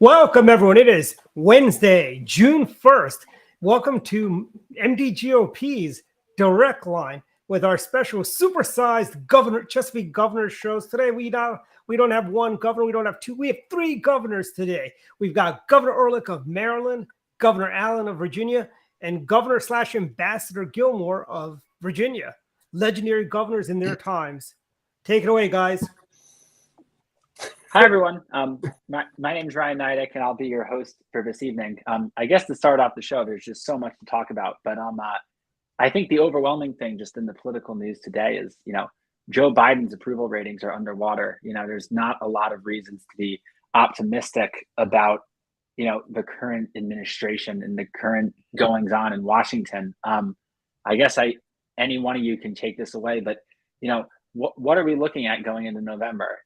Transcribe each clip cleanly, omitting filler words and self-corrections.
Welcome, everyone. It is Wednesday, June 1st. Welcome to MDGOP's Direct Line with our special supersized Chesapeake Governors shows. Today, we don't have one governor. We don't have two. We have three governors today. We've got Governor Ehrlich of Maryland, Governor Allen of Virginia, and Governor/Ambassador Gilmore of Virginia. Legendary governors in their times. Take it away, guys. Hi, everyone. My name is Ryan Nidek, and I'll be your host for this evening. I guess to start off the show, there's just so much to talk about. But I think the overwhelming thing just in the political news today is, Joe Biden's approval ratings are underwater. There's not a lot of reasons to be optimistic about, the current administration and the current goings on in Washington. I guess any one of you can take this away, but, what are we looking at going into November?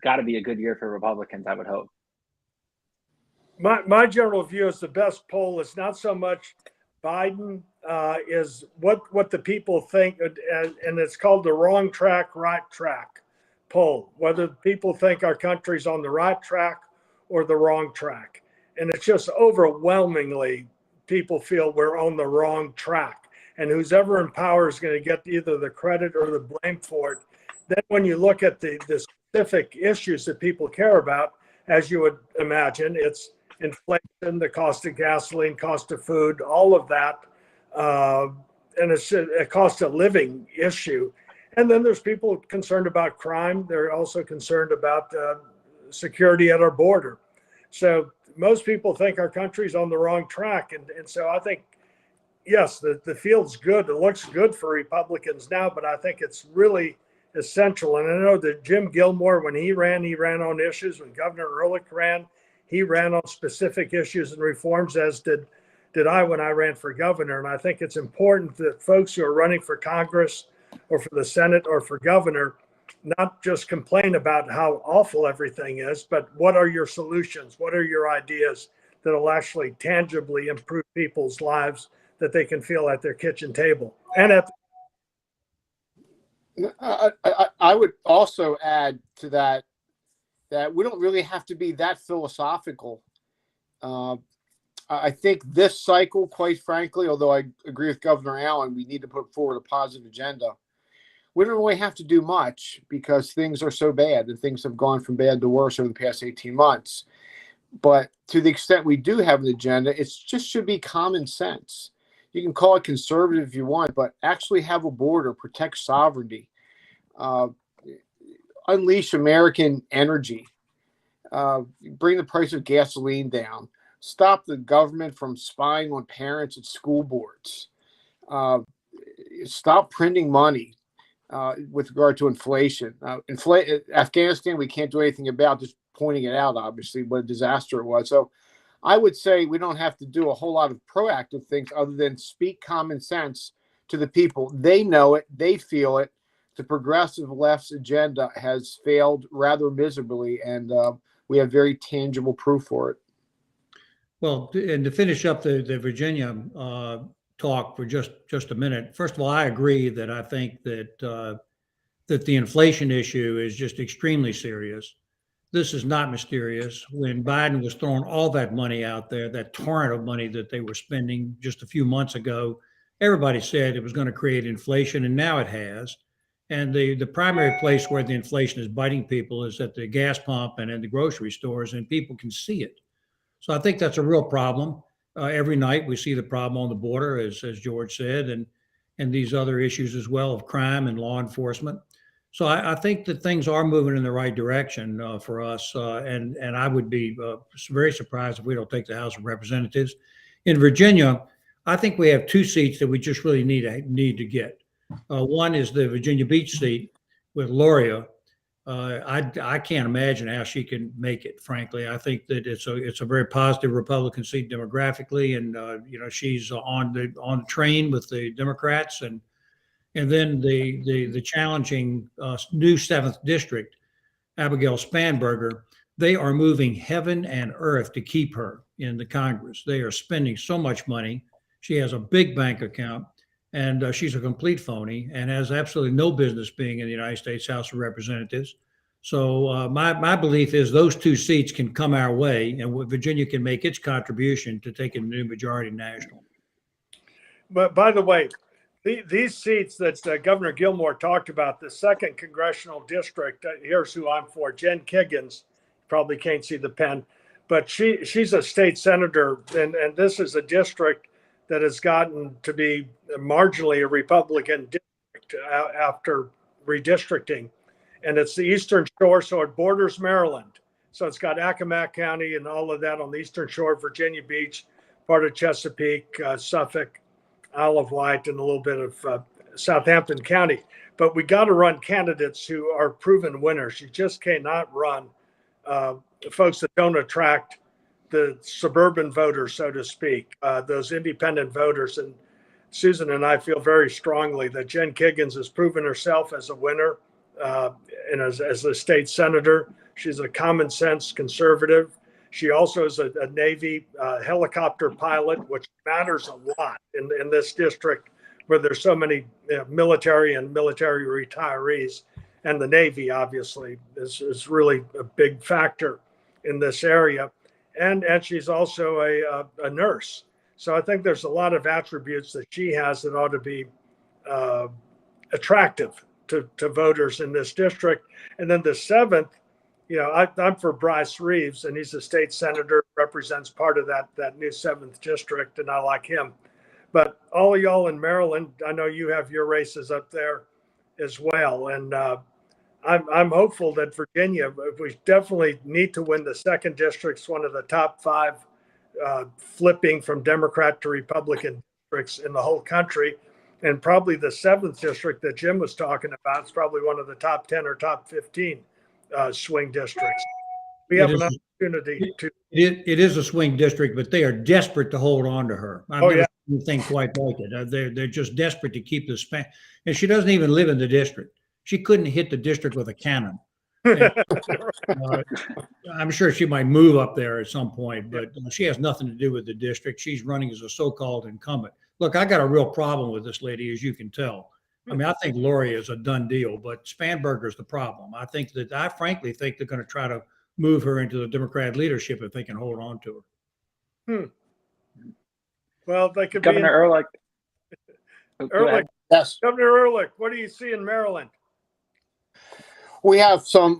Got to be a good year for Republicans, I would hope. My general view is the best poll is not so much Biden, is what the people think, and it's called the wrong track, right track poll, whether people think our country's on the right track or the wrong track. And it's just overwhelmingly people feel we're on the wrong track. And who's ever in power is going to get either the credit or the blame for it. Then when you look at the specific issues that people care about, as you would imagine, it's inflation, the cost of gasoline, cost of food, all of that. And it's a cost of living issue. And then there's people concerned about crime. They're also concerned about security at our border. So most people think our country's on the wrong track. And so I think, yes, the field's good. It looks good for Republicans now, but I think it's really essential. And I know that Jim Gilmore, when he ran on issues. When Governor Ehrlich ran, he ran on specific issues and reforms, as did I when I ran for governor. And I think it's important that folks who are running for Congress or for the Senate or for governor not just complain about how awful everything is, but what are your solutions? What are your ideas that will actually tangibly improve people's lives that they can feel at their kitchen table and at I would also add to that we don't really have to be that philosophical. I think this cycle, quite frankly, although I agree with Governor Allen, we need to put forward a positive agenda. We don't really have to do much because things are so bad and things have gone from bad to worse over the past 18 months. But to the extent we do have an agenda, it just should be common sense. You can call it conservative if you want, but actually have a border, protect sovereignty, unleash American energy, bring the price of gasoline down, stop the government from spying on parents at school boards, stop printing money with regard to inflation. Afghanistan, we can't do anything about, just pointing it out, obviously, what a disaster it was. So I would say we don't have to do a whole lot of proactive things other than speak common sense to the people. They know it. They feel it. The progressive left's agenda has failed rather miserably, and we have very tangible proof for it. Well, and to finish up the Virginia talk for just a minute, first of all, I agree that I think that the inflation issue is just extremely serious. This is not mysterious. When Biden was throwing all that money out there, that torrent of money that they were spending just a few months ago, everybody said it was going to create inflation, and now it has. And the primary place where the inflation is biting people is at the gas pump and in the grocery stores, and people can see it. So I think that's a real problem. Every night we see the problem on the border, as George said, and these other issues as well of crime and law enforcement. So I think that things are moving in the right direction for us, and I would be very surprised if we don't take the House of Representatives. In Virginia, I think we have two seats that we just really need to get. One is the Virginia Beach seat with Loria. I can't imagine how she can make it. Frankly, I think that it's a very positive Republican seat demographically, and she's on the train with the Democrats, and then the challenging new 7th district, Abigail Spanberger. They are moving heaven and earth to keep her in the Congress. They are spending so much money. She has a big bank account. And she's a complete phony and has absolutely no business being in the United States House of Representatives. So my belief is those two seats can come our way, and Virginia can make its contribution to taking a new majority national. But by the way, these seats that Governor Gilmore talked about, the second congressional district, here's who I'm for, Jen Kiggins. Probably can't see the pen, but she's a state senator, and this is a district that has gotten to be marginally a Republican district after redistricting. And it's the Eastern Shore, so it borders Maryland. So it's got Accomack County and all of that on the Eastern Shore, Virginia Beach, part of Chesapeake, Suffolk, Isle of Wight, and a little bit of Southampton County. But we got to run candidates who are proven winners. You just cannot run folks that don't attract the suburban voters, so to speak, those independent voters. And Susan and I feel very strongly that Jen Kiggins has proven herself as a winner and as a state senator. She's a common sense conservative. She also is a Navy helicopter pilot, which matters a lot in this district where there's so many military and military retirees. And the Navy, obviously, is really a big factor in this area. And she's also a nurse. So I think there's a lot of attributes that she has that ought to be attractive to voters in this district. And then the seventh, I'm for Bryce Reeves, and he's a state senator, represents part of that new 7th district, and I like him. But all of y'all in Maryland, I know you have your races up there as well. And I'm hopeful that Virginia, we definitely need to win the 2nd district. It's one of the top 5 flipping from Democrat to Republican districts in the whole country. And probably the 7th district that Jim was talking about is probably one of the top 10 or top 15 swing districts. We have an opportunity to. It is a swing district, but they are desperate to hold on to her. I've never seen anything quite like it. They're just desperate to keep the span. And she doesn't even live in the district. She couldn't hit the district with a cannon. And, I'm sure she might move up there at some point, but she has nothing to do with the district. She's running as a so-called incumbent. Look, I got a real problem with this lady, as you can tell. I mean, I think Lori is a done deal, but Spanberger's the problem. I frankly think they're going to try to move her into the Democrat leadership if they can hold on to her. Well, they could Governor Ehrlich. Ehrlich. Yes. Governor Ehrlich, what do you see in Maryland? We have some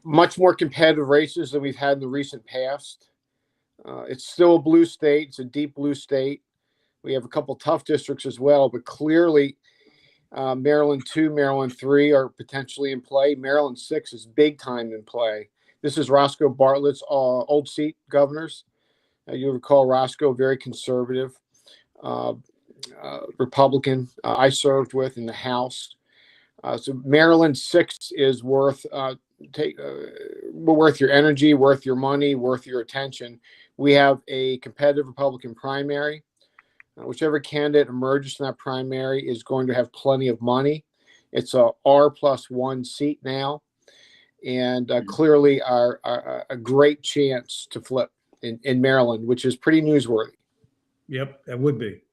much more competitive races than we've had in the recent past. It's still a blue state. It's a deep blue state. We have a couple tough districts as well, but clearly Maryland 2, Maryland 3 are potentially in play. Maryland 6 is big time in play. This is Roscoe Bartlett's old seat, Governors. You recall Roscoe, very conservative Republican I served with in the House. So Maryland 6 is worth your energy, worth your money, worth your attention. We have a competitive Republican primary. Whichever candidate emerges in that primary is going to have plenty of money. It's a R+1 seat now, and clearly a great chance to flip in Maryland, which is pretty newsworthy. Yep, that would be.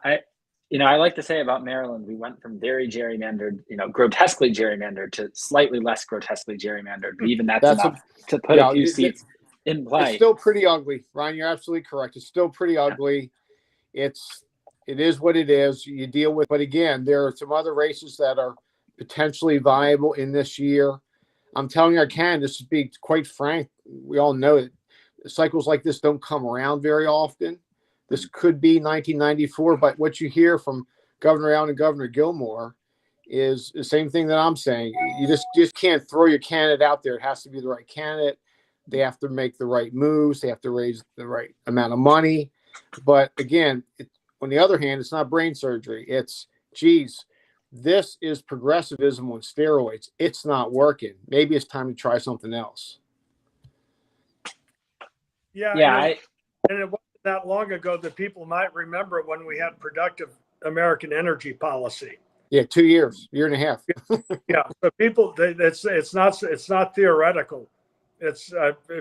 I like to say about Maryland, we went from very gerrymandered, grotesquely gerrymandered to slightly less grotesquely gerrymandered. But even that's enough to put a few seats in play. It's still pretty ugly, Ryan. You're absolutely correct. It's still pretty ugly. It is what it is. You deal with, but again, there are some other races that are potentially viable in this year. I'm telling our candidates to be quite frank. We all know that cycles like this don't come around very often. This could be 1994, but what you hear from Governor Allen and Governor Gilmore is the same thing that I'm saying. You just can't throw your candidate out there. It has to be the right candidate. They have to make the right moves. They have to raise the right amount of money. But again, on the other hand, it's not brain surgery. It's, geez, this is progressivism on steroids. It's not working. Maybe it's time to try something else. Yeah. And it wasn't that long ago that people might remember when we had productive American energy policy. Yeah, 2 years, year and a half. Yeah, but people, it's not theoretical. It's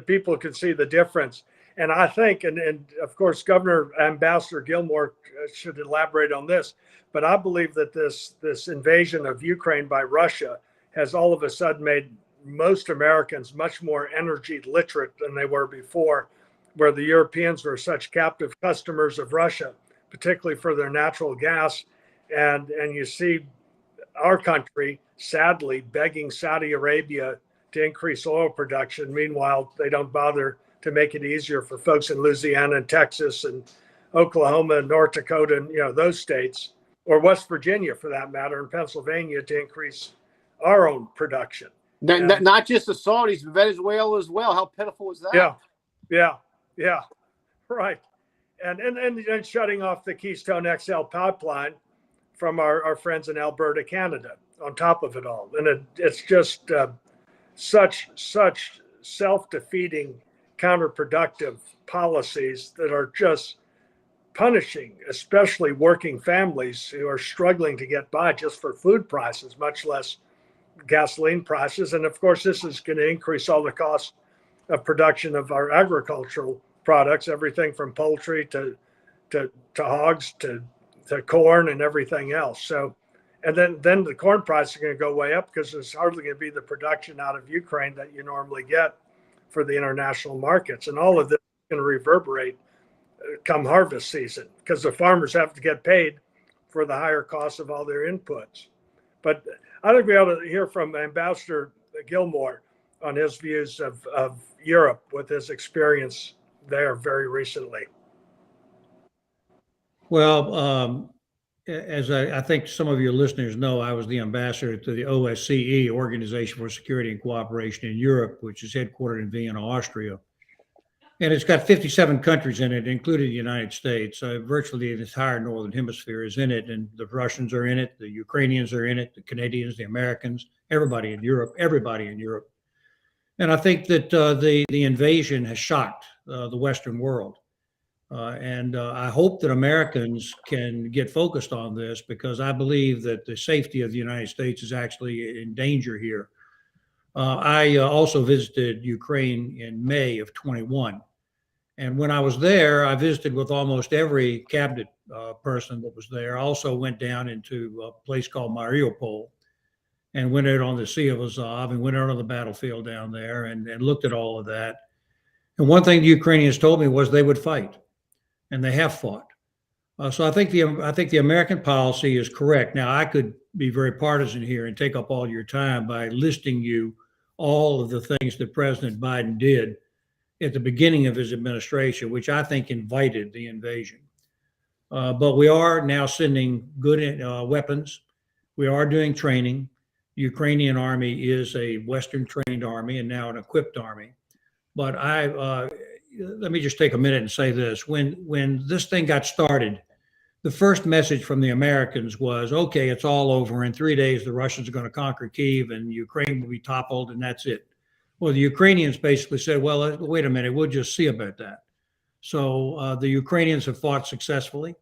people can see the difference. And I think, and of course, Governor Ambassador Gilmore should elaborate on this, but I believe that this invasion of Ukraine by Russia has all of a sudden made most Americans much more energy literate than they were before, where the Europeans were such captive customers of Russia, particularly for their natural gas. And you see our country, sadly, begging Saudi Arabia to increase oil production. Meanwhile, they don't bother to make it easier for folks in Louisiana and Texas and Oklahoma and North Dakota and those states, or West Virginia for that matter, and Pennsylvania to increase our own production. Not just the Saudis, but Venezuela as well. How pitiful is that? Yeah, right. And shutting off the Keystone XL pipeline from our friends in Alberta, Canada, on top of it all. And it's just such self-defeating, counterproductive policies that are just punishing, especially working families who are struggling to get by just for food prices, much less gasoline prices. And of course, this is going to increase all the costs of production of our agricultural products, everything from poultry to hogs to corn and everything else. So, and then the corn price is going to go way up because there's hardly going to be the production out of Ukraine that you normally get for the international markets. And all of this is going to reverberate come harvest season because the farmers have to get paid for the higher costs of all their inputs. But I think we ought to hear from Ambassador Gilmore on his views of Europe with his experience there very recently. Well, as I think some of your listeners know, I was the ambassador to the OSCE, Organization for Security and Cooperation in Europe, which is headquartered in Vienna, Austria. And it's got 57 countries in it, including the United States. Virtually the entire Northern Hemisphere is in it, and the Russians are in it, the Ukrainians are in it, the Canadians, the Americans, everybody in Europe. And I think that the invasion has shocked the Western world. And I hope that Americans can get focused on this because I believe that the safety of the United States is actually in danger here. I also visited Ukraine in May of 21. And when I was there, I visited with almost every cabinet person that was there. I also went down into a place called Mariupol and went out on the Sea of Azov and went out on the battlefield down there and looked at all of that. And one thing the Ukrainians told me was they would fight, and they have fought. So I think the American policy is correct. Now, I could be very partisan here and take up all your time by listing you all of the things that President Biden did at the beginning of his administration, which I think invited the invasion. But we are now sending good weapons. We are doing training. The Ukrainian army is a Western trained army and now an equipped army. But let me just take a minute and say this. When this thing got started, the first message from the Americans was, okay, it's all over. In 3 days, the Russians are going to conquer Kyiv and Ukraine will be toppled and that's it. Well, the Ukrainians basically said, well, wait a minute, we'll just see about that. So the Ukrainians have fought successfully.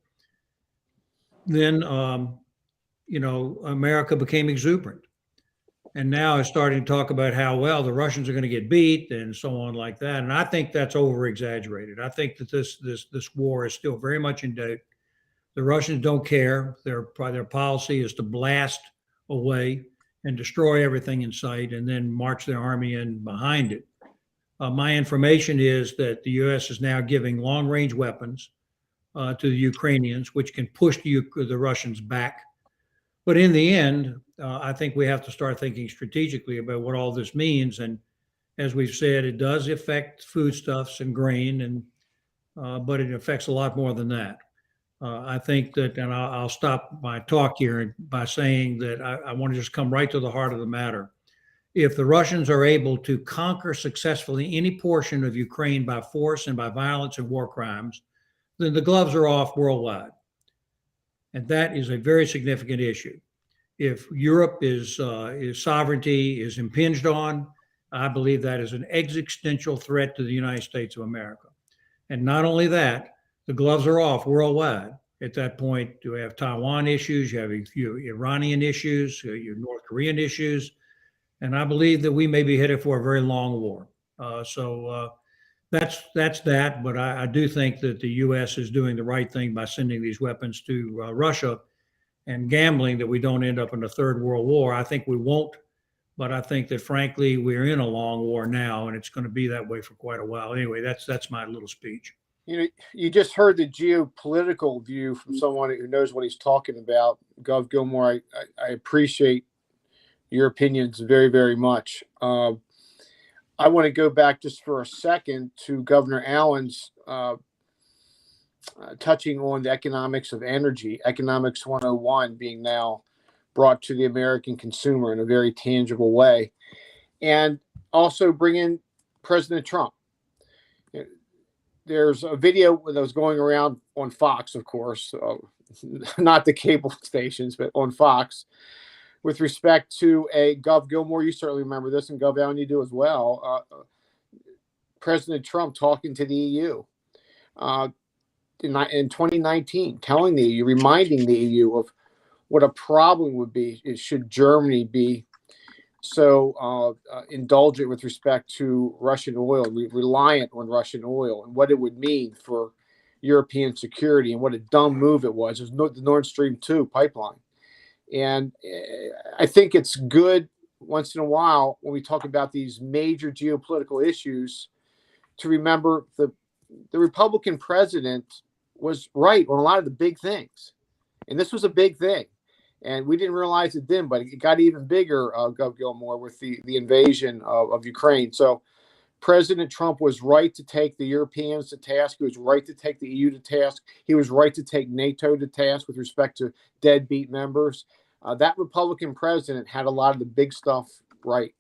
Then, America became exuberant. And now is starting to talk about how, well, the Russians are going to get beat and so on like that. And I think that's over exaggerated. I think that this war is still very much in doubt. The Russians don't care. Their policy is to blast away and destroy everything in sight and then march their army in behind it. My information is that the U.S. is now giving long-range weapons to the Ukrainians, which can push the Russians back. But in the end, I think we have to start thinking strategically about what all this means. And as we've said, it does affect foodstuffs and grain, but it affects a lot more than that. I think that, and I'll stop my talk here by saying that I want to just come right to the heart of the matter. If the Russians are able to conquer successfully any portion of Ukraine by force and by violence and war crimes, then the gloves are off worldwide. And that is a very significant issue. If Europe is sovereignty is impinged on, I believe that is an existential threat to the United States of America. And not only that, the gloves are off worldwide. At that point, you have Taiwan issues, you have Iranian issues, your North Korean issues, and I believe that we may be headed for a very long war. That's that. But I do think that the U.S. is doing the right thing by sending these weapons to Russia and gambling that we don't end up in a third world war. I think we won't But I think that, frankly, we're in a long war now, and it's going to be that way for quite a while. Anyway, that's my little speech. You know, you just heard the geopolitical view from someone who knows what he's talking about. Gov Gilmore, I appreciate your opinions very, very much. I want to go back just for a second to Governor Allen's touching on the economics of energy, Economics 101 being now brought to the American consumer in a very tangible way, and also bring in President Trump. There's a video that was going around on Fox, of course, not the cable stations, but on Fox, with respect to a Gov Gilmore. You certainly remember this, and Gov Allen, you do as well. President Trump talking to the EU in 2019, telling the EU, reminding the EU of what a problem would be should Germany be so indulgent with respect to Russian oil, reliant on Russian oil, and what it would mean for European security, and what a dumb move it was. It was the Nord Stream 2 pipeline. And I think it's good once in a while when we talk about these major geopolitical issues to remember the Republican president was right on a lot of the big things. And this was a big thing. And we didn't realize it then, but it got even bigger, Gov Gilmore, with the invasion of Ukraine. So President Trump was right to take the Europeans to task. He was right to take the EU to task. He was right to take NATO to task with respect to deadbeat members. That Republican president had a lot of the big stuff right.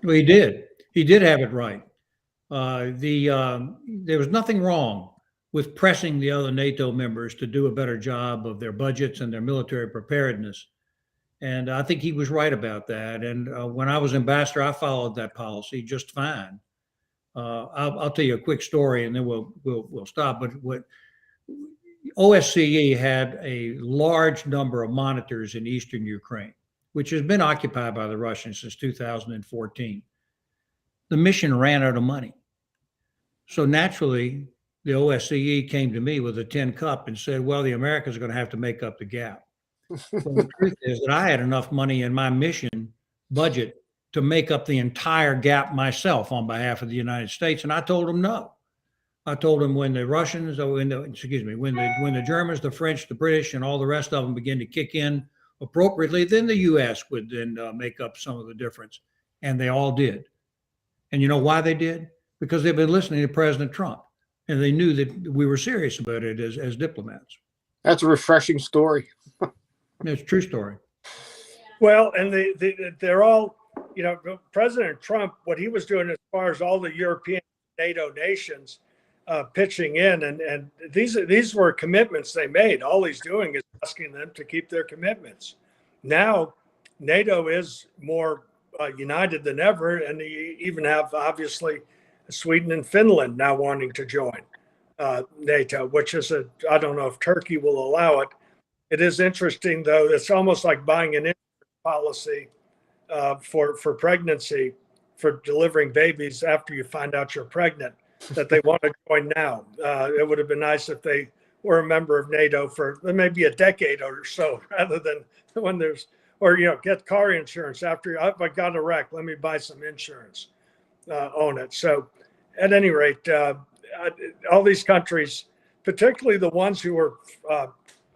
Well, he did. He did have it right. There was nothing wrong with pressing the other NATO members to do a better job of their budgets and their military preparedness. And I think he was right about that. And when I was ambassador, I followed that policy just fine. I'll tell you a quick story, and then we'll stop. But what OSCE had a large number of monitors in eastern Ukraine, which has been occupied by the Russians since 2014. The mission ran out of money. So naturally, the OSCE came to me with a tin cup and said, well, the Americans are going to have to make up the gap. Well, the truth is that I had enough money in my mission budget to make up the entire gap myself on behalf of the United States. And I told them no. I told them when the Russians, when the Germans, the French, the British, and all the rest of them begin to kick in appropriately, then the U.S. would then make up some of the difference. And they all did. And you know why they did? Because they've been listening to President Trump. And they knew that we were serious about it as diplomats. That's a refreshing story. It's a true story. Well, and they're all, you know, President Trump, what he was doing as far as all the European NATO nations pitching in, and these were commitments they made. All he's doing is asking them to keep their commitments. Now, NATO is more united than ever, and you even have, obviously, Sweden and Finland now wanting to join NATO, which is I don't know if Turkey will allow it. It is interesting, though. It's almost like buying an insurance policy for pregnancy, for delivering babies after you find out you're pregnant, that they want to join now. It would have been nice if they were a member of NATO for maybe a decade or so, rather than when there's, or, you know, get car insurance after I got a wreck, let me buy some insurance on it. So at any rate, all these countries, particularly the ones who were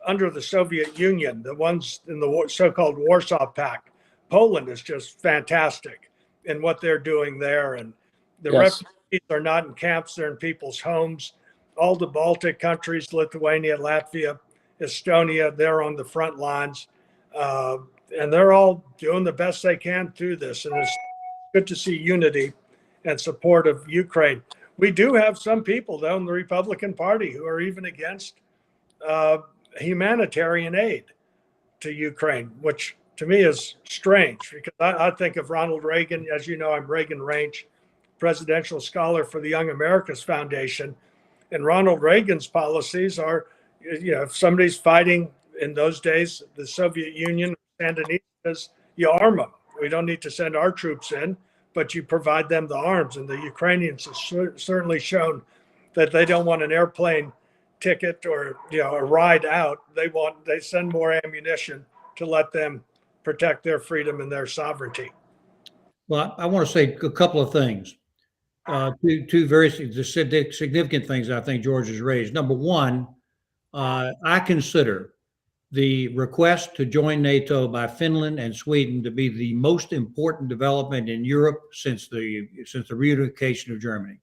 under the Soviet Union, the ones in the so-called Warsaw Pact, Poland is just fantastic in what they're doing there. And the refugees are not in camps, they're in people's homes. All the Baltic countries, Lithuania, Latvia, Estonia, they're on the front lines. And they're all doing the best they can through this. And it's good to see unity and support of Ukraine. We do have some people, though, in the Republican Party who are even against humanitarian aid to Ukraine, which to me is strange, because I think of Ronald Reagan. As you know, I'm Reagan Range Presidential Scholar for the Young America's Foundation. And Ronald Reagan's policies are, you know, if somebody's fighting in those days, the Soviet Union, Sandinistas, you arm them. We don't need to send our troops in, but you provide them the arms. And the Ukrainians have certainly shown that they don't want an airplane ticket or, you know, a ride out. They send more ammunition to let them protect their freedom and their sovereignty. Well, I want to say a couple of things. Two very significant things I think George has raised. Number one, I consider the request to join NATO by Finland and Sweden to be the most important development in Europe since the reunification of Germany.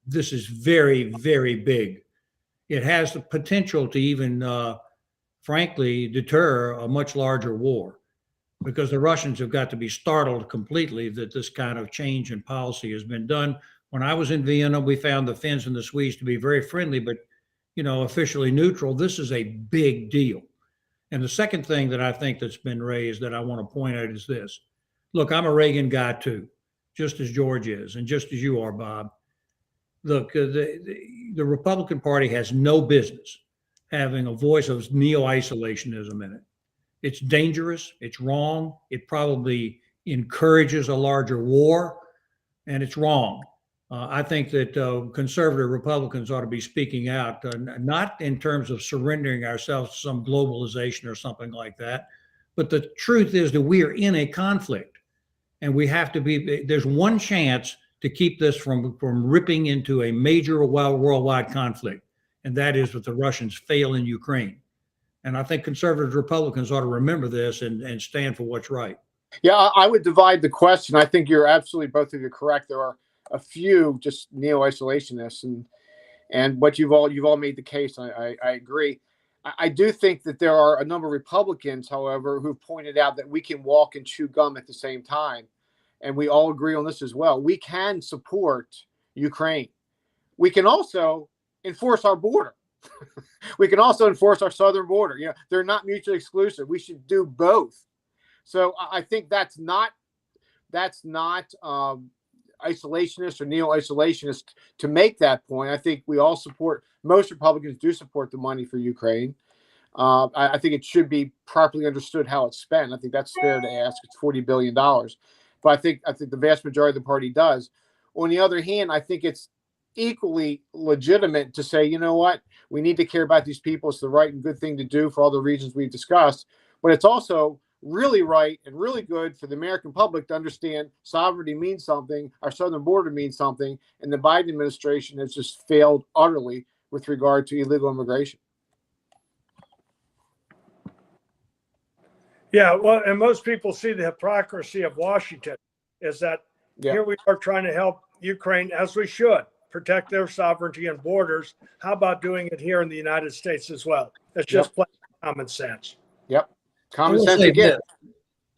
This is very, very big. It has the potential to even, frankly, deter a much larger war, because the Russians have got to be startled completely that this kind of change in policy has been done. When I was in Vienna, we found the Finns and the Swedes to be very friendly, but officially neutral. This is a big deal. And the second thing that I think that's been raised that I want to point out is this. Look, I'm a Reagan guy too, just as George is, and just as you are, Bob. Look, the Republican Party has no business having a voice of neo-isolationism in it. It's dangerous. It's wrong. It probably encourages a larger war, and it's wrong. I think that conservative Republicans ought to be speaking out, not in terms of surrendering ourselves to some globalization or something like that, but the truth is that we are in a conflict, and we have to be. There's one chance to keep this from ripping into a major worldwide conflict, and that is if the Russians fail in Ukraine. And I think conservative Republicans ought to remember this and stand for what's right. Yeah, I would divide the question. I think you're absolutely, both of you, correct. There are a few just neo-isolationists, and what you've all made the case. I agree. I do think that there are a number of Republicans, however, who've pointed out that we can walk and chew gum at the same time. And we all agree on this as well. We can support Ukraine. We can also enforce our border. We can also enforce our southern border. They're not mutually exclusive. We should do both. So I think that's not isolationist or neo-isolationist to make that point. I think we all support, most Republicans do support the money for Ukraine. I think it should be properly understood how it's spent. I think that's fair to ask. It's $40 billion. But I think the vast majority of the party does. On the other hand, I think it's equally legitimate to say, you know what, we need to care about these people. It's the right and good thing to do for all the reasons we've discussed. But it's also really right and really good for the American public to understand sovereignty means something, our southern border means something, and the Biden administration has just failed utterly with regard to illegal immigration. Yeah, well, and most people see the hypocrisy of Washington is that here we are trying to help Ukraine, as we should, protect their sovereignty and borders. How about doing it here in the United States as well? It's just plain common sense. Yep. Common sense again.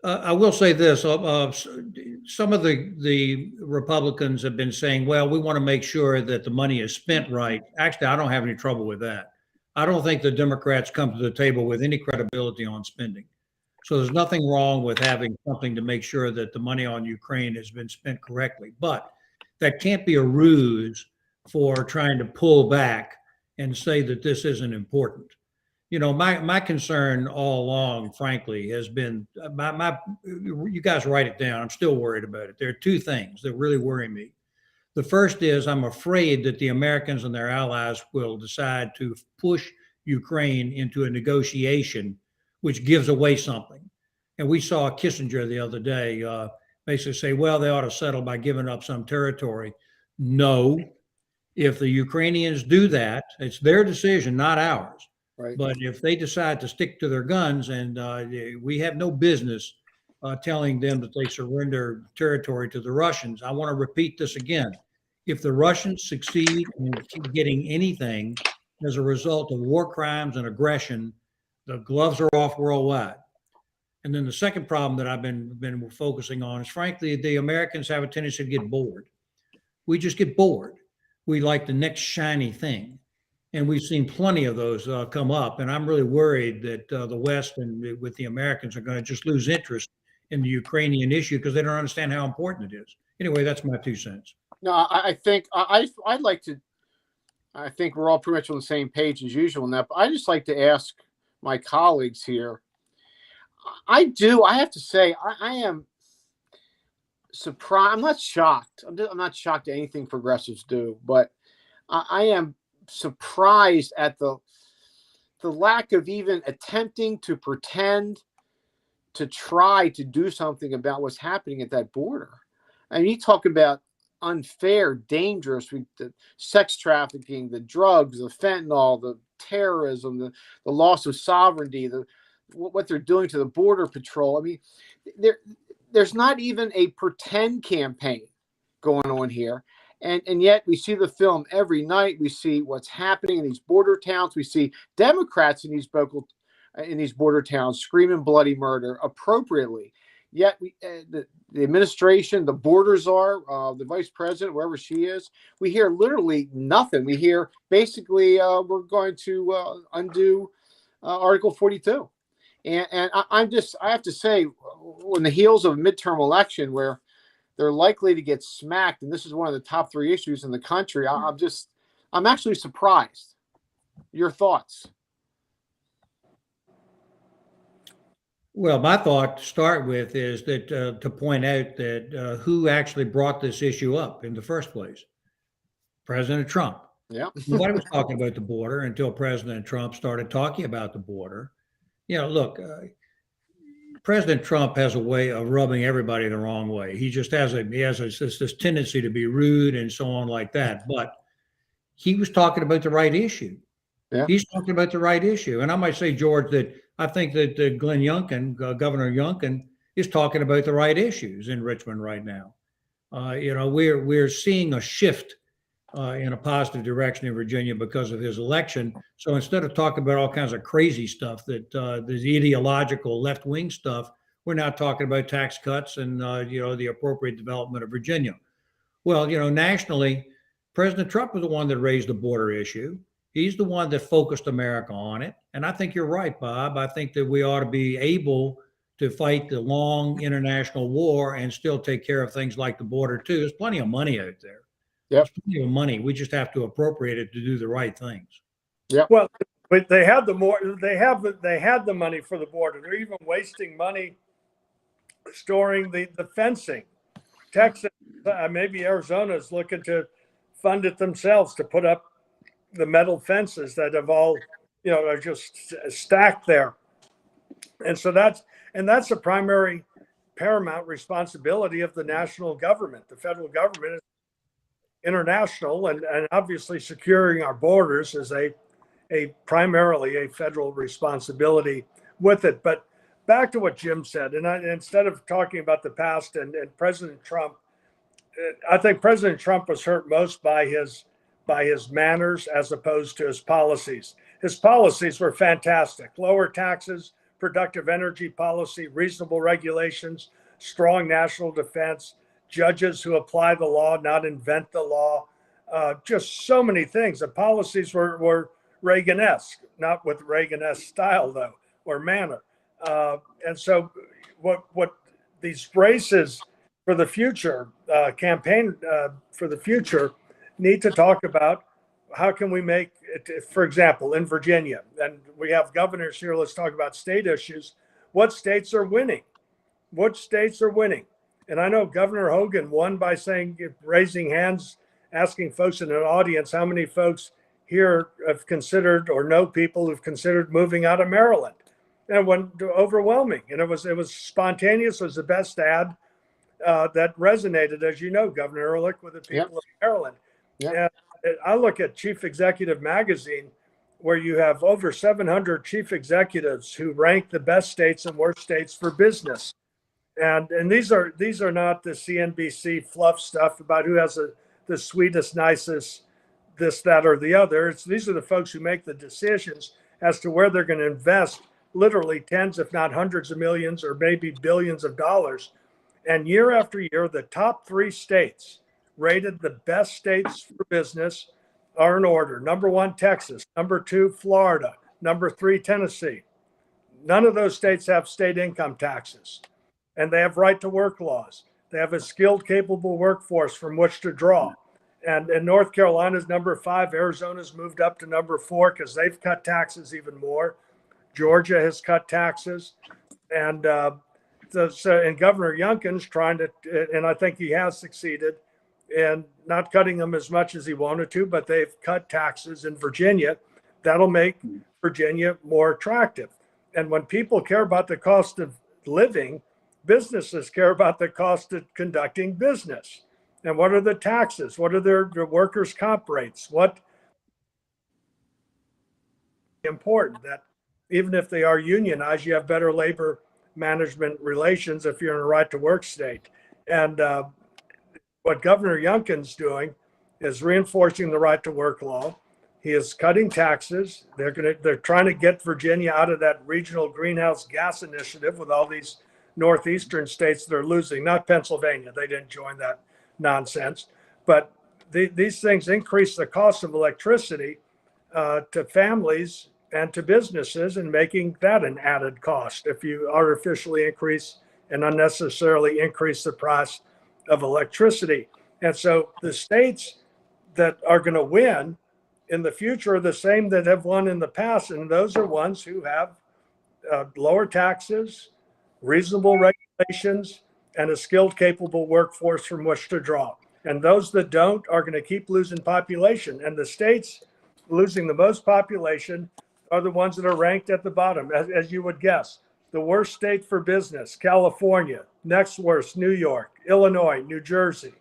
I will say this. Some of the Republicans have been saying, well, we want to make sure that the money is spent right. Actually, I don't have any trouble with that. I don't think the Democrats come to the table with any credibility on spending. So there's nothing wrong with having something to make sure that the money on Ukraine has been spent correctly. But that can't be a ruse for trying to pull back and say that this isn't important. My concern all along, frankly, has been you guys write it down. I'm still worried about it. There are two things that really worry me. The first is I'm afraid that the Americans and their allies will decide to push Ukraine into a negotiation which gives away something. And we saw Kissinger the other day basically say, well, they ought to settle by giving up some territory. No, if the Ukrainians do that, it's their decision, not ours. Right. But if they decide to stick to their guns, and we have no business telling them that they surrender territory to the Russians. I want to repeat this again. If the Russians succeed in getting anything as a result of war crimes and aggression, the gloves are off worldwide. And then the second problem that I've been focusing on is, frankly, the Americans have a tendency to get bored. We just get bored. We like the next shiny thing. And we've seen plenty of those come up. And I'm really worried that the West and with the Americans are going to just lose interest in the Ukrainian issue because they don't understand how important it is. Anyway, that's my 2 cents. No, I think I'd like to, I think we're all pretty much on the same page as usual in that, but I just like to ask my colleagues here. I have to say, I am surprised. I'm not shocked. I'm not shocked at anything progressives do, but I am surprised at the lack of even attempting to pretend to try to do something about what's happening at that border. I mean, you talk about unfair, dangerous, the sex trafficking, the drugs, the fentanyl, the terrorism, the loss of sovereignty, what they're doing to the border patrol. I mean, there's not even a pretend campaign going on here. And yet we see the film every night. We see what's happening in these border towns. We see Democrats in these border towns screaming bloody murder appropriately. Yet the administration, the border czar, the vice president, wherever she is, we hear literally nothing. We hear basically we're going to undo Article 42. And I have to say, on the heels of a midterm election where they're likely to get smacked, and this is one of the top 3 issues in the country, I'm actually surprised. Your thoughts? Well, my thought to start with is that to point out that who actually brought this issue up in the first place? President Trump. Yeah. Nobody was talking about the border until President Trump started talking about the border. You know, look, President Trump has a way of rubbing everybody the wrong way. He just has this tendency to be rude and so on like that. But he was talking about the right issue. Yeah. He's talking about the right issue. And I might say, George, that I think that Glenn Youngkin, Governor Youngkin, is talking about the right issues in Richmond right now. We're seeing a shift in a positive direction in Virginia because of his election. So instead of talking about all kinds of crazy stuff, that the ideological left-wing stuff, we're now talking about tax cuts and the appropriate development of Virginia. Well, nationally, President Trump was the one that raised the border issue. He's the one that focused America on it. And I think you're right, Bob. I think that we ought to be able to fight the long international war and still take care of things like the border too. There's plenty of money out there. Yep. There's plenty of money. We just have to appropriate it to do the right things. Yeah. Well, but they had the money for the border. They're even wasting money storing the fencing. Texas, maybe Arizona is looking to fund it themselves to put up the metal fences that have all, are just stacked there. And so that's a primary paramount responsibility of the national government. The federal government is international, and obviously securing our borders is primarily a federal responsibility with it. But back to what Jim said, and instead of talking about the past and President Trump, I think President Trump was hurt most by his manners as opposed to his policies. His policies were fantastic: lower taxes, productive energy policy, reasonable regulations, strong national defense, judges who apply the law, not invent the law. Just so many things. The policies were Reagan-esque, not with Reagan-esque style though, or manner. And so what these races for the future, campaign for the future, need to talk about: how can we make it, for example, in Virginia, and we have governors here, let's talk about state issues. What states are winning? Which states are winning? And I know Governor Hogan won by raising hands, asking folks in an audience, how many folks here have considered or know people who've considered moving out of Maryland? And it went overwhelming. And it was spontaneous. It was the best ad that resonated, as you know, Governor Ehrlich, with the people of Maryland. Yep. And I look at Chief Executive Magazine, where you have over 700 chief executives who rank the best states and worst states for business. And these are not the CNBC fluff stuff about who has the sweetest, nicest, this, that, or the other. These are the folks who make the decisions as to where they're going to invest literally tens, if not hundreds of millions, or maybe billions of dollars. And year after year, the top 3 states rated the best states for business are in order. Number 1, Texas. Number 2, Florida. Number 3, Tennessee. None of those states have state income taxes. And they have right to work laws. They have a skilled, capable workforce from which to draw. And North Carolina's number 5. Arizona's moved up to number 4 because they've cut taxes even more. Georgia has cut taxes. And Governor Youngkin's trying to, and I think he has succeeded in not cutting them as much as he wanted to, but they've cut taxes in Virginia. That'll make Virginia more attractive. And when people care about the cost of living, businesses care about the cost of conducting business. And what are the taxes? What are their workers' comp rates? What important that even if they are unionized, you have better labor management relations if you're in a right to work state. And what Governor Youngkin's doing is reinforcing the right to work law. He is cutting taxes. They're trying to get Virginia out of that regional greenhouse gas initiative with all these northeastern states that are losing, not Pennsylvania. They didn't join that nonsense. But these things increase the cost of electricity to families and to businesses, and making that an added cost if you artificially increase and unnecessarily increase the price of electricity. And so the states that are going to win in the future are the same that have won in the past. And those are ones who have lower taxes, reasonable regulations, and a skilled, capable workforce from which to draw. And those that don't are going to keep losing population. And the states losing the most population are the ones that are ranked at the bottom, as you would guess. The worst state for business, California. Next worst, New York, Illinois, New Jersey.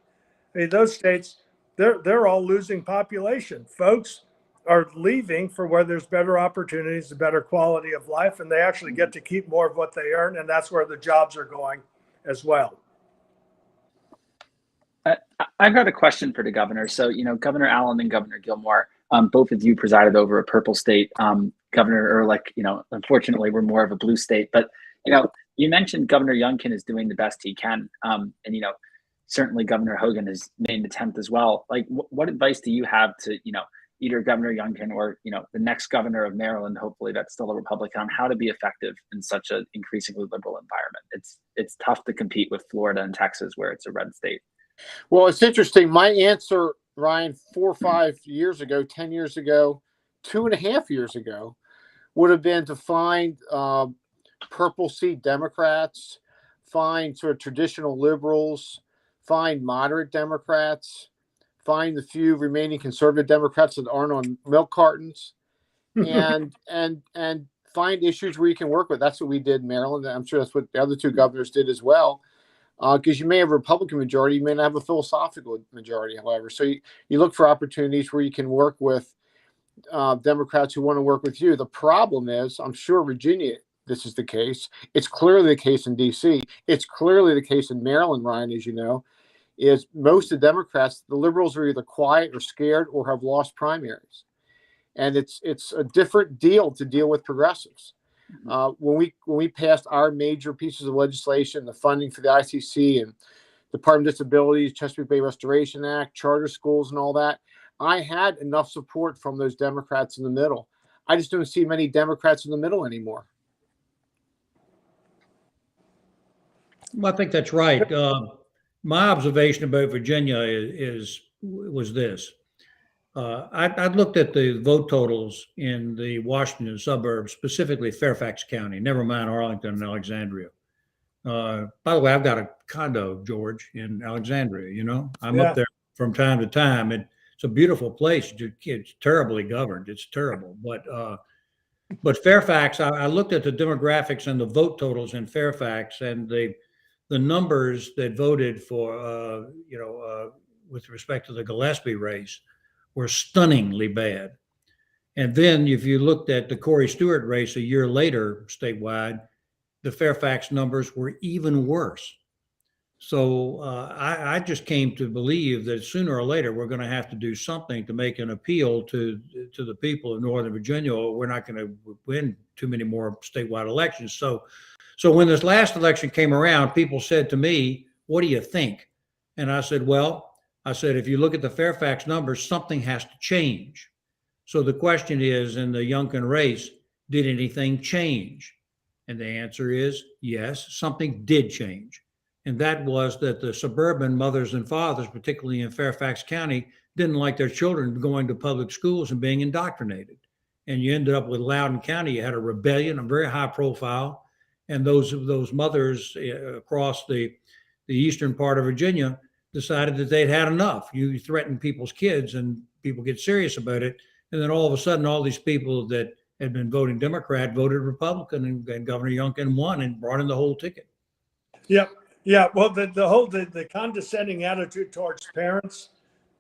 I mean, those states, they're all losing population. Folks are leaving for where there's better opportunities, a better quality of life, and they actually get to keep more of what they earn, and that's where the jobs are going as well. I've got a question for the governor. So, Governor Allen and Governor Gilmore, both of you presided over a purple state. Governor Ehrlich, unfortunately, we're more of a blue state. But, you mentioned Governor Youngkin is doing the best he can. And, certainly Governor Hogan has made an attempt as well. Like, what advice do you have to, either Governor Youngkin or, the next governor of Maryland, hopefully that's still a Republican, on how to be effective in such an increasingly liberal environment? It's tough to compete with Florida and Texas where it's a red state. Well, it's interesting. My answer, Ryan, 4 or 5 years ago, 10 years ago, 2.5 years ago, would have been to find purple seat Democrats, find sort of traditional liberals, find moderate Democrats, find the few remaining conservative Democrats that aren't on milk cartons, and find issues where you can work with. That's what we did in Maryland. I'm sure that's what the other two governors did as well. Because you may have a Republican majority, you may not have a philosophical majority, however. So you look for opportunities where you can work with Democrats who want to work with you. The problem is, I'm sure Virginia, this is the case. It's clearly the case in D.C. It's clearly the case in Maryland, Ryan, as you know, is most of the Democrats, the liberals are either quiet or scared or have lost primaries. And it's a different deal to deal with progressives. When we passed our major pieces of legislation, the funding for the ICC and Department of Disabilities, Chesapeake Bay Restoration Act, charter schools and all that, I had enough support from those Democrats in the middle. I just don't see many Democrats in the middle anymore. Well, I think that's right. My observation about Virginia was this. I looked at the vote totals in the Washington suburbs, specifically Fairfax County, never mind Arlington and Alexandria. By the way, I've got a condo, George, in Alexandria. I'm up there from time to time, and it's a beautiful place. It's terribly governed. It's terrible. But Fairfax, I looked at the demographics and the vote totals in Fairfax, and the numbers that voted for, with respect to the Gillespie race, were stunningly bad. And then if you looked at the Corey Stewart race a year later statewide, the Fairfax numbers were even worse. So I just came to believe that sooner or later we're going to have to do something to make an appeal to the people of Northern Virginia, or we're not going to win too many more statewide elections. So when this last election came around, people said to me, "What do you think?" And I said, if you look at the Fairfax numbers, something has to change. So the question is, in the Youngkin race, did anything change? And the answer is yes, something did change. And that was that the suburban mothers and fathers, particularly in Fairfax County, didn't like their children going to public schools and being indoctrinated. And you ended up with Loudoun County. You had a rebellion, a very high profile. And those mothers across the eastern part of Virginia decided that they'd had enough. You threaten people's kids and people get serious about it. And then all of a sudden, all these people that had been voting Democrat voted Republican, and Governor Youngkin won and brought in the whole ticket. Yep. Yeah. Well, the condescending attitude towards parents,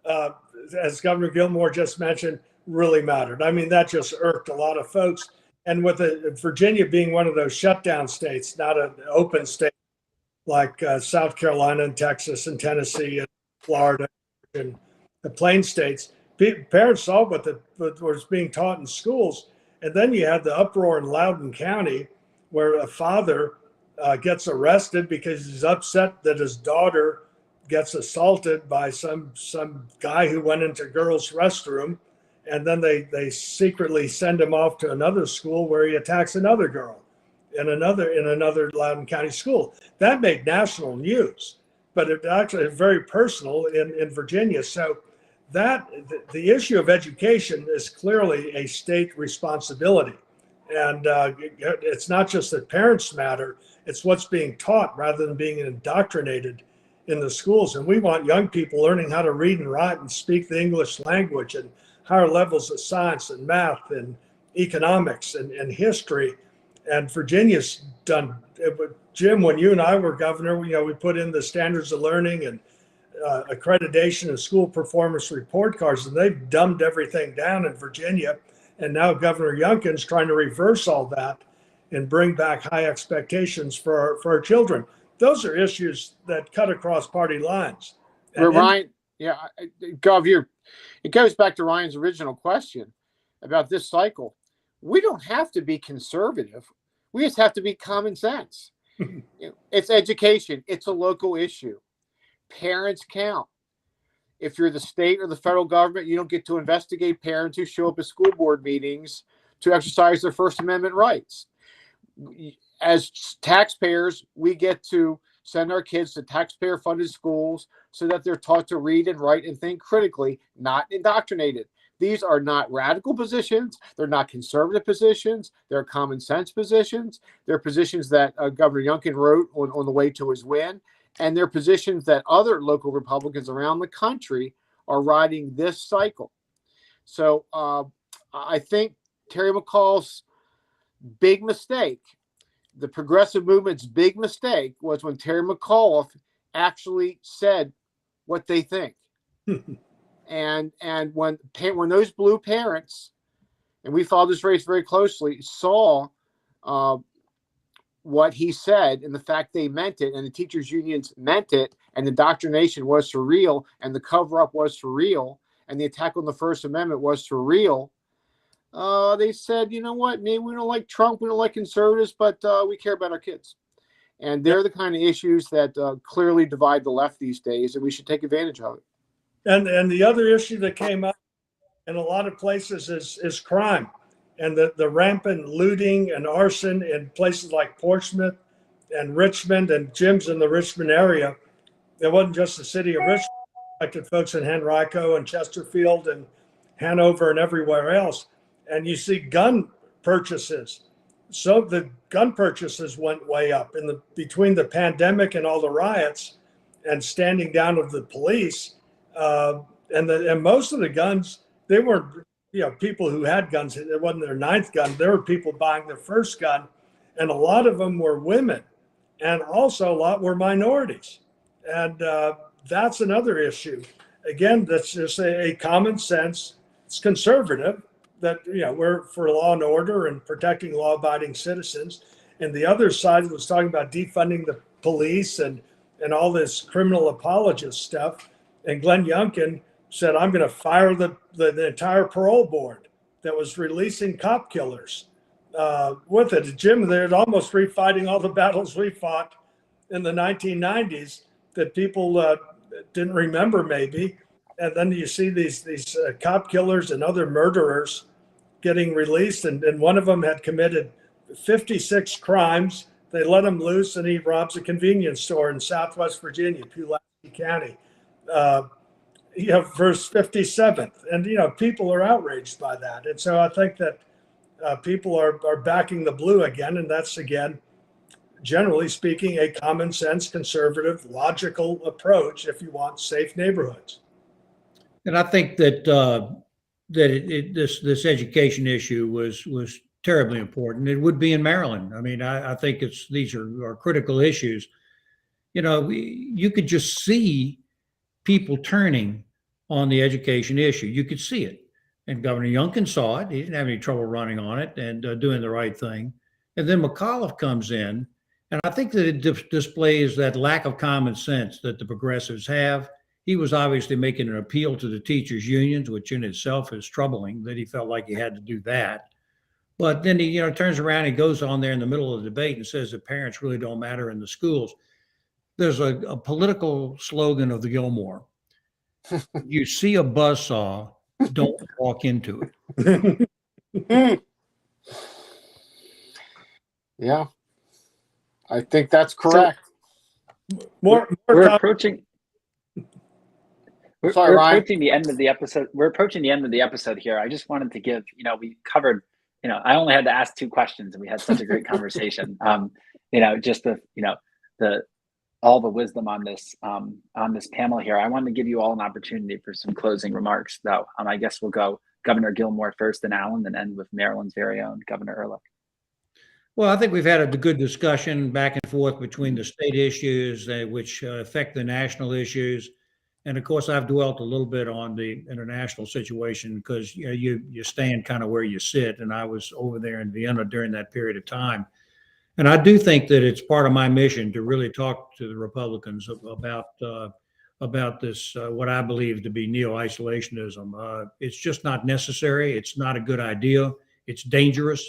as Governor Gilmore just mentioned, really mattered. I mean, that just irked a lot of folks. And with Virginia being one of those shutdown states, not an open state like South Carolina and Texas and Tennessee and Florida and the Plain states, parents saw what was being taught in schools. And then you had the uproar in Loudoun County where a father gets arrested because he's upset that his daughter gets assaulted by some guy who went into girls' restroom. And then they secretly send him off to another school where he attacks another girl in another Loudoun County school. That made national news, but it actually is very personal in Virginia. So that the issue of education is clearly a state responsibility. And it's not just that parents matter, it's what's being taught rather than being indoctrinated in the schools. And we want young people learning how to read and write and speak the English language and higher levels of science and math and economics and history. And Virginia's done, Jim, when you and I were governor, we put in the standards of learning and accreditation and school performance report cards, and they've dumbed everything down in Virginia. And now Governor Youngkin's trying to reverse all that and bring back high expectations for our children. Those are issues that cut across party lines. Ryan, Gov, it goes back to Ryan's original question about this cycle. We don't have to be conservative. We just have to be common sense. It's education. It's a local issue. Parents count. If you're the state or the federal government, you don't get to investigate parents who show up at school board meetings to exercise their First Amendment rights. As taxpayers, we get to send our kids to taxpayer-funded schools so that they're taught to read and write and think critically, not indoctrinated. These are not radical positions. They're not conservative positions. They're common sense positions. They're positions that Governor Youngkin wrote on the way to his win. And they're positions that other local Republicans around the country are riding this cycle. So I think Terry McAuliffe's big mistake, the progressive movement's big mistake, was when Terry McAuliffe actually said what they think. And when those blue parents, and we followed this race very closely, saw what he said and the fact they meant it, and the teachers unions meant it, and the indoctrination was for real, and the cover-up was for real, and the attack on the First Amendment was for real, they said, you know what, maybe we don't like Trump, we don't like conservatives, but we care about our kids. And they're the kind of issues that clearly divide the left these days, and we should take advantage of it. And the other issue that came up in a lot of places is crime, and the rampant looting and arson in places like Portsmouth and Richmond, and Jim's in the Richmond area. It wasn't just the city of Richmond, it affected folks in Henrico and Chesterfield and Hanover and everywhere else. And you see gun purchases. So the gun purchases went way up between the pandemic and all the riots and standing down of the police. And most of the guns, they weren't, people who had guns. It wasn't their ninth gun. There were people buying their first gun, and a lot of them were women, and also a lot were minorities. And that's another issue. Again, that's just a common sense. It's conservative that we're for law and order and protecting law-abiding citizens. And the other side was talking about defunding the police and all this criminal apologist stuff. And Glenn Youngkin said, I'm going to fire the entire parole board that was releasing cop killers with it. Jim, they're almost refighting all the battles we fought in the 1990s that people didn't remember maybe. And then you see these cop killers and other murderers getting released. And one of them had committed 56 crimes. They let him loose, and he robs a convenience store in Southwest Virginia, Pulaski County. Verse 57th, and people are outraged by that, and so I think that people are backing the blue again, and that's again, generally speaking, a common sense, conservative, logical approach if you want safe neighborhoods. And I think that this education issue was terribly important. It would be in Maryland. I mean, I think these are critical issues. You could just see people turning on the education issue. You could see it. And Governor Youngkin saw it. He didn't have any trouble running on it and doing the right thing. And then McAuliffe comes in. And I think that it displays that lack of common sense that the progressives have. He was obviously making an appeal to the teachers' unions, which in itself is troubling that he felt like he had to do that. But then he, turns around and goes on there in the middle of the debate and says that parents really don't matter in the schools. There's a political slogan of the Gilmore. You see a buzzsaw, don't walk into it. Yeah, I think that's correct. We're approaching. We're Ryan. approaching the end of the episode. We're approaching the end of the episode here. I just wanted to give, we covered, I only had to ask 2 questions and we had such a great conversation. Just all the wisdom on this panel here. I wanted to give you all an opportunity for some closing remarks, though. I guess we'll go Governor Gilmore first, and Allen, and end with Maryland's very own Governor Ehrlich. Well, I think we've had a good discussion back and forth between the state issues, which affect the national issues. And of course, I've dwelt a little bit on the international situation because you stand kind of where you sit. And I was over there in Vienna during that period of time. And I do think that it's part of my mission to really talk to the Republicans about this, what I believe to be neo-isolationism. It's just not necessary. It's not a good idea. It's dangerous.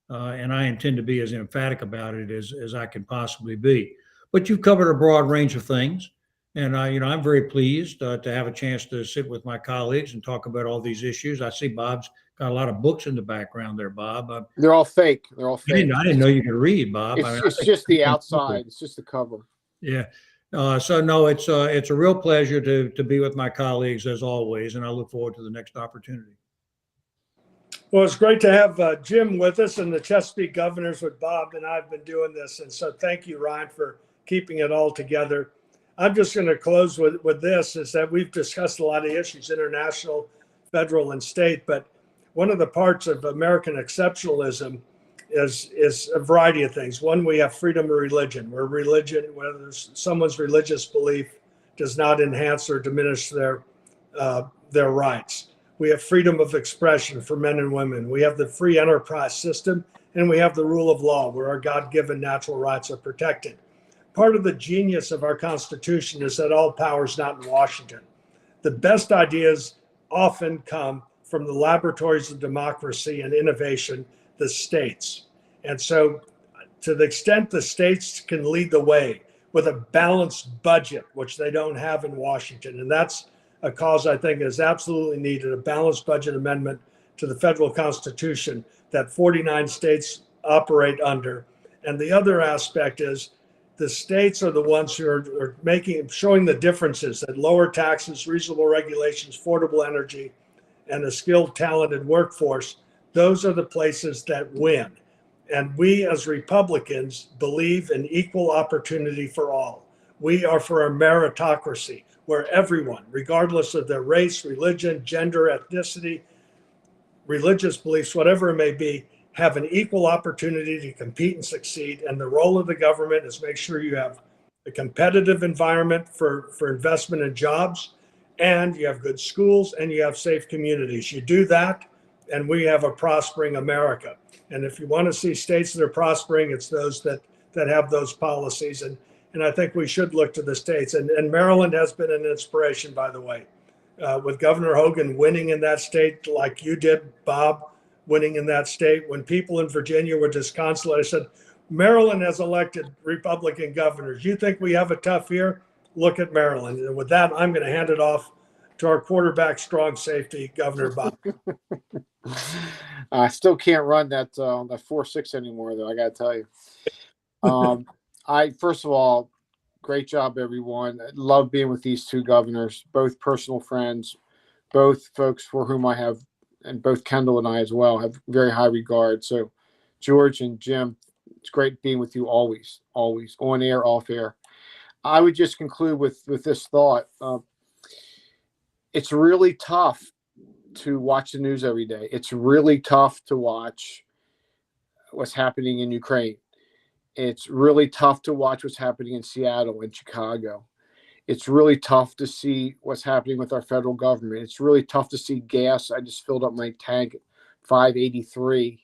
And I intend to be as emphatic about it as I can possibly be. But you've covered a broad range of things. And, I'm very pleased to have a chance to sit with my colleagues and talk about all these issues. I see Bob's got a lot of books in the background there, Bob. They're all fake. They're all fake. I didn't know you could read, Bob. It's just the outside. It's just the cover. Yeah. So no, it's a real pleasure to be with my colleagues as always, and I look forward to the next opportunity. Well, it's great to have Jim with us and the Chesapeake Governors with Bob, and I've been doing this. And so thank you, Ryan, for keeping it all together. I'm just going to close with this, is that we've discussed a lot of issues, international, federal, and state, but one of the parts of American exceptionalism is a variety of things. One, we have freedom of religion, where whether someone's religious belief does not enhance or diminish their rights. We have freedom of expression for men and women. We have the free enterprise system, and we have the rule of law, where our God-given natural rights are protected. Part of the genius of our Constitution is that all power is not in Washington. The best ideas often come from the laboratories of democracy and innovation, the states. And so to the extent the states can lead the way with a balanced budget, which they don't have in Washington, and that's a cause I think is absolutely needed, a balanced budget amendment to the federal Constitution that 49 states operate under. And the other aspect is the states are the ones who are showing the differences, that lower taxes, reasonable regulations, affordable energy, and a skilled, talented workforce. Those are the places that win. And we as Republicans believe in equal opportunity for all. We are for a meritocracy where everyone, regardless of their race, religion, gender, ethnicity, religious beliefs, whatever it may be, have an equal opportunity to compete and succeed. And the role of the government is make sure you have a competitive environment for investment and jobs, and you have good schools, and you have safe communities. You do that, and we have a prospering America. And if you want to see states that are prospering, it's those that have those policies. And I think we should look to the states. And Maryland has been an inspiration, by the way, with Governor Hogan winning in that state like you did, Bob, winning in that state. When people in Virginia were disconsolate, I said, Maryland has elected Republican governors. You think we have it tough here? Look at Maryland. And with that, I'm going to hand it off to our quarterback, strong safety, Governor Bob. I still can't run that 4.6 anymore, though. I got to tell you. First of all, great job, everyone. I love being with these 2 governors, both personal friends, both folks for whom I have, and both Kendall and I as well, have very high regard. So, George and Jim, it's great being with you always, on air, off air. I would just conclude with this thought. It's really tough to watch the news every day. It's really tough to watch what's happening in Ukraine. It's really tough to watch what's happening in Seattle and Chicago. It's really tough to see what's happening with our federal government. It's really tough to see gas. I just filled up my tank, $5.83.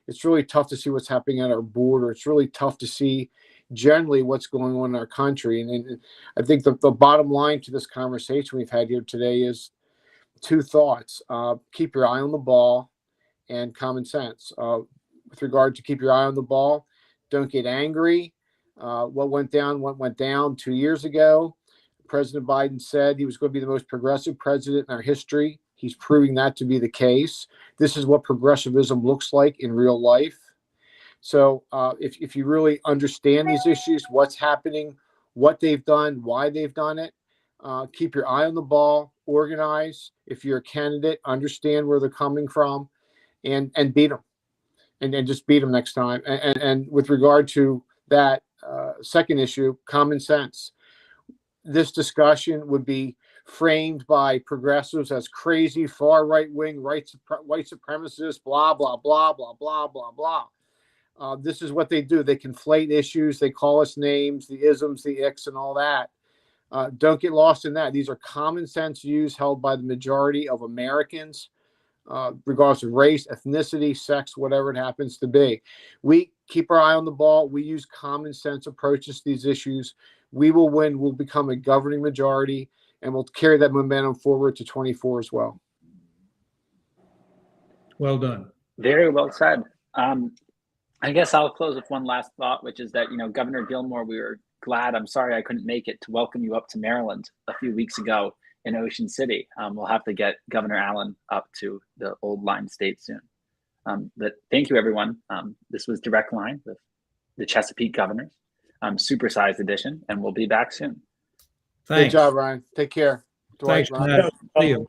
It's really tough to see what's happening at our border. It's really tough to see generally what's going on in our country. And I think the bottom line to this conversation we've had here today is two thoughts. Keep your eye on the ball and common sense. With regard to keep your eye on the ball, don't get angry. What went down 2 years ago. President Biden said he was going to be the most progressive president in our history. He's proving that to be the case. This is what progressivism looks like in real life. So if you really understand these issues, what's happening, what they've done, why they've done it, keep your eye on the ball, organize. If you're a candidate, understand where they're coming from, and beat them, and just beat them next time. And with regard to that second issue, common sense. This discussion would be framed by progressives as crazy, far right-wing, white supremacists, blah, blah, blah, blah, blah, blah, blah. This is what they do. They conflate issues. They call us names, the isms, the icks, and all that. Don't get lost in that. These are common sense views held by the majority of Americans, regardless of race, ethnicity, sex, whatever it happens to be. We keep our eye on the ball. We use common sense approaches to these issues. We will win. We'll become a governing majority, and we'll carry that momentum forward to 24 as well. Well done. Very well said. I guess I'll close with one last thought, which is that, Governor Gilmore, we were glad, I'm sorry I couldn't make it, to welcome you up to Maryland a few weeks ago in Ocean City. We'll have to get Governor Allen up to the old Line State soon. But thank you, everyone. This was Direct Line with the Chesapeake Governors, Supersized Edition, and we'll be back soon. Thanks. Good job, Ryan. Take care. Thanks, Dwight, Ryan. Matt. See you.